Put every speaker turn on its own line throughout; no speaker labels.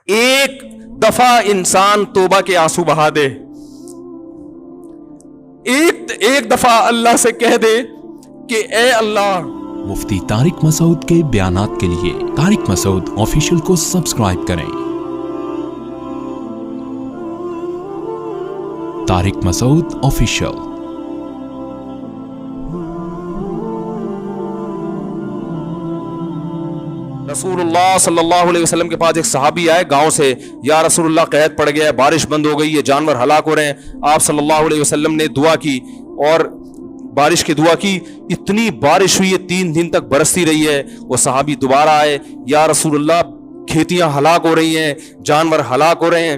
ایک دفعہ انسان توبہ کے آنسو بہا دے, ایک دفعہ اللہ سے کہہ دے کہ اے اللہ.
مفتی طارق مسعود کے بیانات کے لیے طارق مسعود آفیشیل کو سبسکرائب کریں. طارق مسعود آفیشیل.
رسول اللہ صلی اللہ علیہ وسلم کے پاس ایک صحابی آئے گاؤں سے, یا رسول اللہ قحط پڑ گیا ہے, بارش بند ہو گئی ہے, جانور ہلاک ہو رہے ہیں. آپ صلی اللہ علیہ وسلم نے دعا کی اور بارش کی دعا کی. اتنی بارش ہوئی ہے 3 دن تک برستی رہی ہے. وہ صحابی دوبارہ آئے, یا رسول اللہ کھیتیاں ہلاک ہو رہی ہیں, جانور ہلاک ہو رہے ہیں.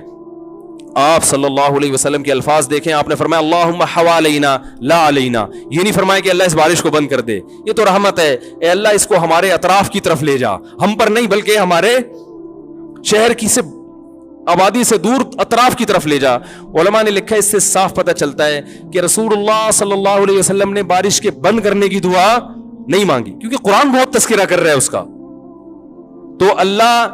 آپ صلی اللہ علیہ وسلم کے الفاظ دیکھیں, آپ نے فرمایا اللہم حوالینا لا علینا. یہ نہیں فرمایا کہ اللہ اس بارش کو بند کر دے, یہ تو رحمت ہے, اے اللہ اس کو ہمارے اطراف کی طرف لے جا, ہم پر نہیں بلکہ ہمارے شہر کی سے آبادی سے دور اطراف کی طرف لے جا. علماء نے لکھا اس سے صاف پتہ چلتا ہے کہ رسول اللہ صلی اللہ علیہ وسلم نے بارش کے بند کرنے کی دعا نہیں مانگی, کیونکہ قرآن بہت تذکرہ کر رہا ہے اس کا. تو اللہ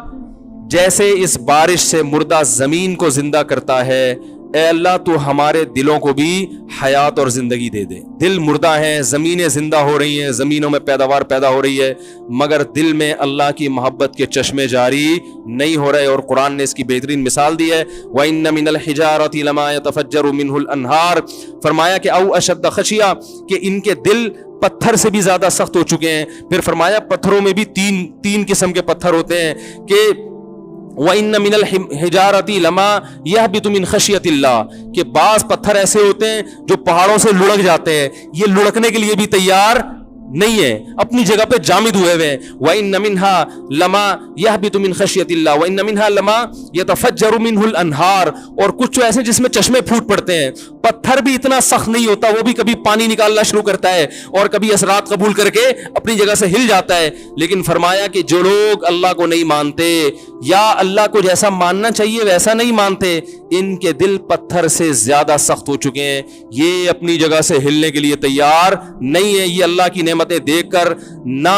جیسے اس بارش سے مردہ زمین کو زندہ کرتا ہے, اے اللہ تو ہمارے دلوں کو بھی حیات اور زندگی دے دے. دل مردہ ہیں, زمینیں زندہ ہو رہی ہیں, زمینوں میں پیداوار پیدا ہو رہی ہے, مگر دل میں اللہ کی محبت کے چشمے جاری نہیں ہو رہے. اور قرآن نے اس کی بہترین مثال دی ہے, وَإِنَّ مِنَ الْحِجَارَةِ لَمَا يَتَفَجَّرُ مِنْهُ الْأَنْهَارُ. فرمایا کہ او اشد خشیہ, کہ ان کے دل پتھر سے بھی زیادہ سخت ہو چکے ہیں. پھر فرمایا پتھروں میں بھی تین قسم کے پتھر ہوتے ہیں کہ وَإِنَّ مِنَ الْحِجَارَةِ لَمَا يَهْبِطُ مِنْ خَشْيَةِ اللَّهِ, کہ بعض پتھر ایسے ہوتے ہیں جو پہاڑوں سے لڑک جاتے ہیں, یہ لڑکنے کے لیے بھی تیار نہیں ہے, اپنی جگہ پہ جامد ہوئے ہوئے. وَإِنَّ مِنْهَا لَمَا يَهْبِطُ مِنْ خَشْيَةِ اللَّهِ وَإِنَّ مِنْهَا لَمَا يَتَفَجَّرُ مِنْهُ الْأَنْهَارُ. اور کچھ ایسے جس میں چشمے پھوٹ پڑتے ہیں. پتھر بھی اتنا سخت نہیں ہوتا, وہ بھی کبھی پانی نکالنا شروع کرتا ہے اور کبھی اثرات قبول کر کے اپنی جگہ سے ہل جاتا ہے. لیکن فرمایا کہ جو لوگ اللہ کو نہیں مانتے یا اللہ کو جیسا ماننا چاہیے ویسا نہیں مانتے, ان کے دل پتھر سے زیادہ سخت ہو چکے ہیں, یہ اپنی جگہ سے ہلنے کے لیے تیار نہیں ہے. یہ اللہ کی نعمتیں دیکھ کر نہ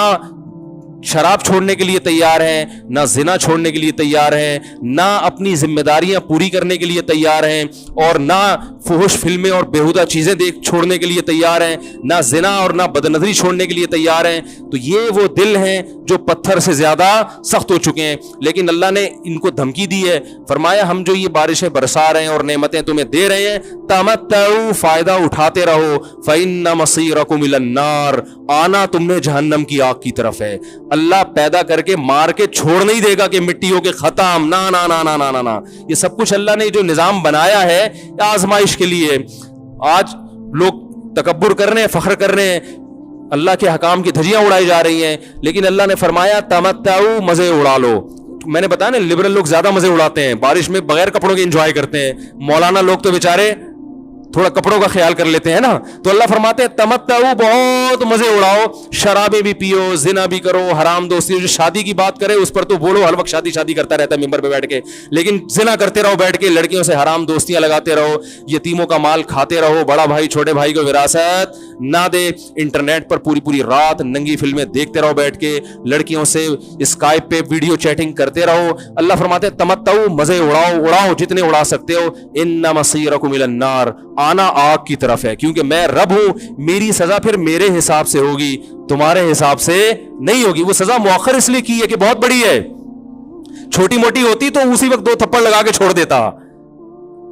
شراب چھوڑنے کے لیے تیار ہیں, نہ زنا چھوڑنے کے لیے تیار ہیں, نہ اپنی ذمہ داریاں پوری کرنے کے لیے تیار ہیں, اور نہ فحش فلمیں اور بیہودہ چیزیں چھوڑنے کے لیے تیار ہیں, نہ زنا اور نہ بدنظری چھوڑنے کے لیے تیار ہیں. تو یہ وہ دل ہیں جو پتھر سے زیادہ سخت ہو چکے ہیں. لیکن اللہ نے ان کو دھمکی دی ہے, فرمایا ہم جو یہ بارشیں برسا رہے ہیں اور نعمتیں تمہیں دے رہے ہیں, تمتعوا, فائدہ اٹھاتے رہو, فإن مصيركم إلى النار, آنا تم نے جہنم کی آگ کی طرف ہے. اللہ پیدا کر کے مار کے چھوڑ نہیں دے گا کہ مٹی ہو کے ختم, نا نا نا نا نا نا. یہ سب کچھ اللہ نے جو نظام بنایا ہے آزمائش کے لیے. آج لوگ تکبر کر رہے ہیں, فخر کر رہے ہیں, اللہ کے حکام کی دھجیاں اڑائی جا رہی ہیں, لیکن اللہ نے فرمایا تمتعوا, مزے اڑا لو. میں نے بتایا نا لبرل لوگ زیادہ مزے اڑاتے ہیں, بارش میں بغیر کپڑوں کے انجوائے کرتے ہیں. مولانا لوگ تو بیچارے تھوڑا کپڑوں کا خیال کر لیتے ہیں نا. تو اللہ فرماتے ہیں تمتعوا, بہت مزے اڑاؤ, شرابیں بھی پیو, زنا بھی کرو, حرام دوستی. جو شادی کی بات کرے اس پر تو بولو, ہر وقت شادی شادی کرتا رہتا ہے ممبر پہ بیٹھ کے, لیکن زنا کرتے رہو بیٹھ کے, لڑکیوں سے حرام دوستیاں لگاتے رہو, یتیموں کا مال کھاتے رہو, بڑا بھائی چھوٹے بھائی کو وراثت نہ دے, انٹرنیٹ پر پوری رات ننگی فلمیں دیکھتے رہو بیٹھ کے, لڑکیوں سے اسکائپ پہ ویڈیو چیٹنگ کرتے رہو. اللہ فرماتے ہیں تمتعوا, مزے اڑاؤ جتنے اڑا سکتے ہو. ان مصيركم الى النار, آنا آگ کی طرف ہے, کیونکہ میں رب ہوں, میری سزا پھر میرے حساب سے ہوگی, تمہارے حساب سے نہیں ہوگی. وہ سزا مؤخر اس لیے کی ہے کہ بہت بڑی ہے, چھوٹی موٹی ہوتی تو اسی وقت 2 تھپڑ لگا کے چھوڑ دیتا.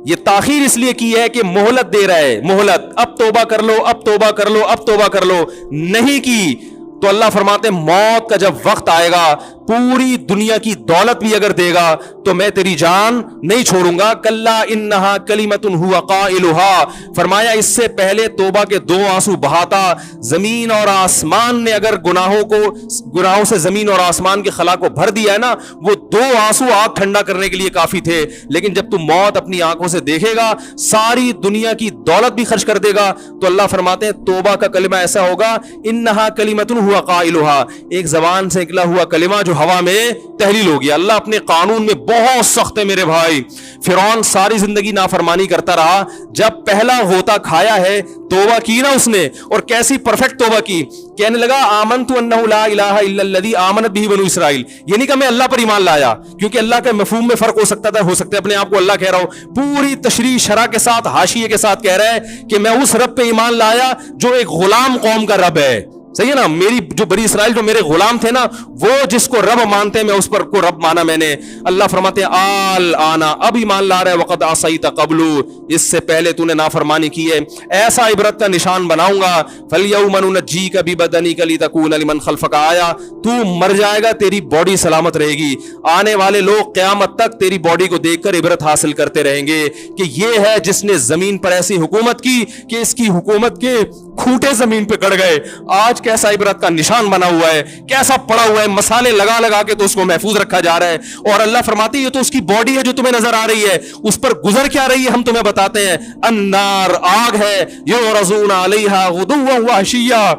یہ تاخیر اس لیے کی ہے کہ مہلت دے رہا ہے, مہلت, اب توبہ کر لو, اب توبہ کر لو, اب توبہ کر لو. نہیں کی تو اللہ فرماتے ہیں موت کا جب وقت آئے گا, پوری دنیا کی دولت بھی اگر دے گا تو میں تیری جان نہیں چھوڑوں گا. کلا انہا کلمۃ ہوا قائلھا, فرمایا اس سے پہلے توبہ کے 2 آنسو بہاتا. زمین اور آسمان نے اگر گناہوں سے زمین اور آسمان کے خلا کو بھر دیا ہے نا, وہ 2 آنسو آگ ٹھنڈا کرنے کے لیے کافی تھے. لیکن جب تم موت اپنی آنکھوں سے دیکھے گا, ساری دنیا کی دولت بھی خرچ کر دے گا, تو اللہ فرماتے ہیں توبہ کا کلمہ ایسا ہوگا, انہا کلمۃ हुआ क़ाइलुहा, एक जबान से निकला हुआ कलिमा जो हवा में तहलील हो गया। अल्लाह अपने कानून में बहुत सख्त है मेरे भाई। फिरौन सारी जिंदगी नाफरमानी करता रहा, जब पहला होता खाया है तौबा की ना उसने, और कैसी परफेक्ट तौबा की, कहने लगा आमनतु अन्नहु ला इलाहा इल्लल्लज़ी आमनत बिही बनु इसराइल। ये नहीं कि मैं अल्लाह पर ईमान लाया, क्योंकि अल्लाह के मफहूम में फर्क हो सकता था, हो सकता है अपने आप को अल्लाह कह रहा हो, पूरी तशरीह शरा के साथ हाशिये के साथ कह रहा है कि मैं उस रब पे ईमान लाया जो एक गुलाम कौम का रब है। सही है ना, मेरी जो बनी इसराइल जो मेरे गुलाम थे ना, वो जिसको रब मानते हैं मैं उस पर को रब माना मैंने। अल्लाह फरमाते हैं आल आना, अब ईमान ला रहा है, वक़द आसईता क़ब्लु, इससे पहले तूने नाफरमानी की है, ऐसा इबरत का निशान बनाऊंगा। फलयौम नुनज्जीका बिबदनिका लितकून लिमन खल्फका आया, तू मर जाएगा तेरी बॉडी सलामत रहेगी, आने वाले लोग क़यामत तक तेरी बॉडी को देखकर इबरत हासिल करते रहेंगे कि ये है जिसने जमीन पर ऐसी हुकूमत की कि इसकी हुकूमत के खूंटे जमीन पे गड़ गए। आज कैसा इबरत का निशान बना हुआ है, कैसा पड़ा हुआ है, मसाले लगा लगा के तो उसको महफूज रखा जा रहा है। और अल्लाह फरमाती है ये तो उसकी बॉडी है जो तुम्हें नजर आ रही है, उस पर गुजर क्या रही है हम तुम्हें बताते हैं। अन्नार, आग है, युरज़ूना अलैहा गुदुव्वन व अशिय्या,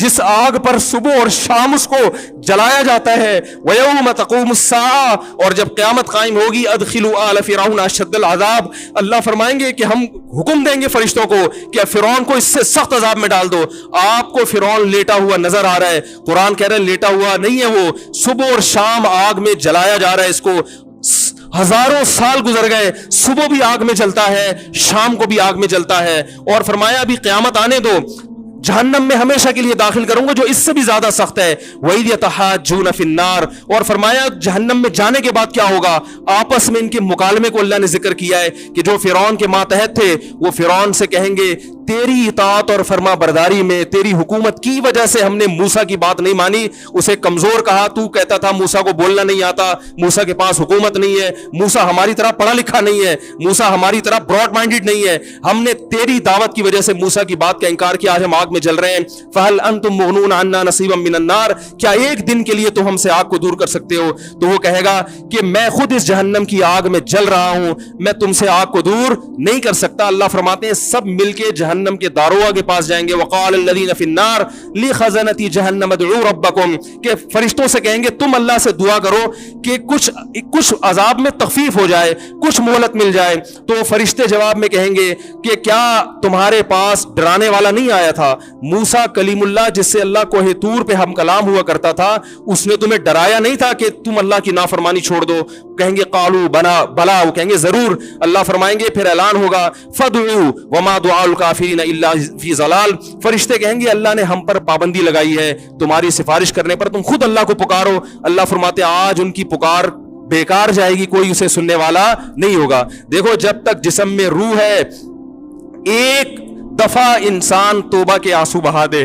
जिस आग पर सुबह और शाम उसको जलाया जाता है। वयौम तक़ूमुस्साअ, और जब क़यामत कायम होगी, अदखिलू आल फ़िरऔन अशद्दल अज़ाब, अल्लाह फरमाएंगे कि हम हुक्म देंगे फरिश्तों को कि फ़िरऔन को इससे सख्त अज़ाब में डाल दो। आपको फ़िरऔन लेटा हुआ नजर आ रहा है, कुरान कह रहा है लेटा हुआ नहीं है वो, सुबह और शाम आग में जलाया जा रहा है इसको। हजारों साल गुजर गए, सुबह भी आग में जलता है, शाम को भी आग में जलता है। और फरमाया अभी क़यामत आने दो, जहन्नम में हमेशा के लिए दाखिल करूंगा जो इससे भी ज्यादा सख्त है। वही यतहाज्जून फिन्नार, और फरमाया जहन्नम में जाने के बाद क्या होगा, आपस में इनके मुकालमे को अल्लाह ने जिक्र किया है कि जो फिरौन के मातहत थे वो फिरौन से कहेंगे तेरी इताअत और फरमा बरदारी में, तेरी हुकूमत की वजह से हमने मूसा की बात नहीं मानी, उसे कमजोर कहा, तू कहता था मूसा को बोलना नहीं आता, मूसा के पास हुकूमत नहीं है, मूसा हमारी तरह पढ़ा लिखा नहीं है, मूसा हमारी तरह ब्रॉड माइंडेड नहीं है, हमने तेरी दावत की वजह से मूसा की बात का इंकार किया, आज हम आग में जल रहे हैं। फहल अंतुम मुगनून अन्ना नसीबम मिनन नार, क्या एक दिन के लिए तो हमसे आग को दूर कर सकते हो? तो वो कहेगा कि मैं खुद इस जहन्नम की आग में जल रहा हूं, मैं तुमसे आग को दूर नहीं कर सकता। अल्लाह फरमाते हैं सब मिलके जहन्नम के दारोगा के पास जाएंगे। वक़ाल लल्लज़ीना फ़िन्नार लिख़ज़नती जहन्नम उदऊ रब्बकुम, के फरिश्तों से कहेंगे तुम अल्लाह से दुआ करो कि कुछ अजाब में तखफीफ हो जाए, कुछ मोहलत मिल जाए। तो फरिश्ते जवाब में कहेंगे कि क्या तुम्हारे पास डराने वाला नहीं आया था? मूसा कलीमुल्लाह जिससे अल्लाह कोहे तूर पे हम कलाम हुआ करता था, उसने तुम्हें डराया नहीं था कि तुम अल्लाह की नाफरमानी छोड़ दो? कहेंगे कालू बला, वो कहेंगे जरूर। अल्लाह फरमाएंगे फिर ऐलान होगा फदउ वमा दुआउल काफिरीन इल्ला फी ज़लाल, फरिश्ते कहेंगे अल्लाह ने हम पर पाबंदी लगाई है, तुम्हारी सिफारिश करने पर तुम खुद अल्लाह को पुकारो। अल्लाह फरमाते आज उनकी पुकार बेकार जाएगी, कोई उसे सुनने वाला नहीं होगा। देखो जब तक जिस्म में रूह है, एक दफा इंसान तौबा के आंसू बहा दे,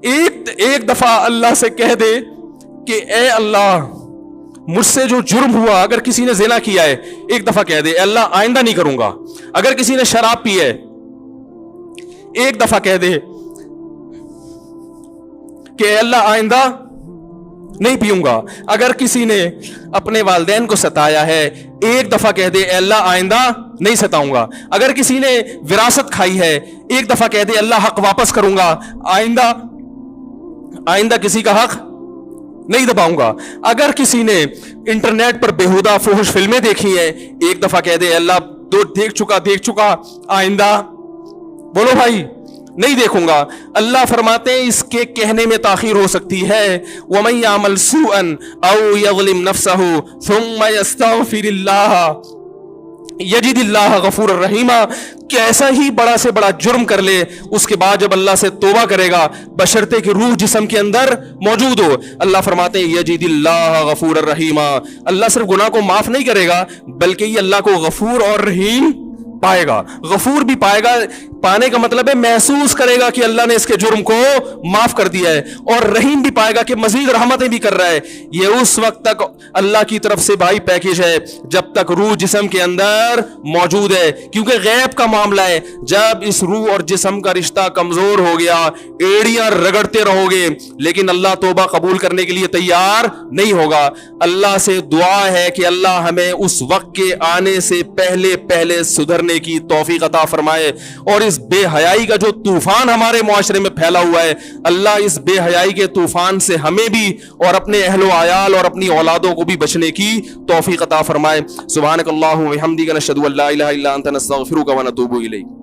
एक दफा अल्लाह से कह दे कि ए अल्लाह मुझसे जो जुर्म हुआ, अगर किसी ने ज़िना किया है एक दफा कह दे अल्लाह आइंदा नहीं करूंगा। अगर किसी ने शराब पी है एक दफा कह दे कि अल्लाह आइंदा नहीं पीऊंगा। अगर किसी ने अपने वालिदैन को सताया है एक दफा कह दे अल्लाह आइंदा नहीं सताऊंगा। अगर किसी ने विरासत खाई है एक दफा कह दे अल्लाह हक वापस करूंगा, आइंदा किसी का हक नहीं दबाऊंगा। अगर किसी ने इंटरनेट पर बेहुदा फुहश फिल्में देखी हैं एक दफा कह दे अल्लाह दो देख चुका, आइंदा बोलो भाई नहीं देखूंगा। अल्लाह फरमाते हैं इसके कहने में ताखीर हो सकती है। वमन यामल सूअन औ यज़लिम नफ्सहु सुम्मा यस्तग़फिरिल्लाह यजिदिल्लाह गफूर रहीमा, कैसा ही बड़ा से बड़ा जुर्म कर ले उसके बाद जब अल्लाह से तौबा करेगा बशर्ते कि रूह जिस्म के अंदर मौजूद हो, अल्लाह फरमाते हैं यजिदिल्लाह गफूर रहीमा, अल्लाह सिर्फ गुनाह को माफ नहीं करेगा बल्कि ये अल्लाह को गफूर और रहीम पाएगा। गफूर भी पाएगा, पाने का मतलब है महसूस करेगा कि अल्लाह ने इसके जुर्म को माफ कर दिया है, और रहीम भी पाएगा कि मजीद रहमतें भी कर रहा है। ये उस वक्त तक अल्लाह की तरफ से भाई पैकेज है जब तक रूह जिस्म के अंदर मौजूद है, क्योंकि गैब का मामला है। जब इस रूह और जिस्म का रिश्ता कमजोर हो गया एड़ियां रगड़ते रहोगे लेकिन अल्लाह तौबा कबूल करने के लिए तैयार नहीं होगा। अल्लाह से दुआ है कि अल्लाह हमें उस वक्त के आने से पहले पहले सुधरने کرنے کی توفیق عطا فرمائے، اور اس بے حیائی کا جو طوفان ہمارے معاشرے میں پھیلا ہوا ہے، اللہ اس بے حیائی کے طوفان سے ہمیں بھی اور اپنے اہل و عیال اور اپنی اولادوں کو بھی بچنے کی توفیق عطا فرمائے۔ سبحانک اللہم و بحمدک، نشہد ان لا الہ الا انت، نستغفرک و نتوب الیک۔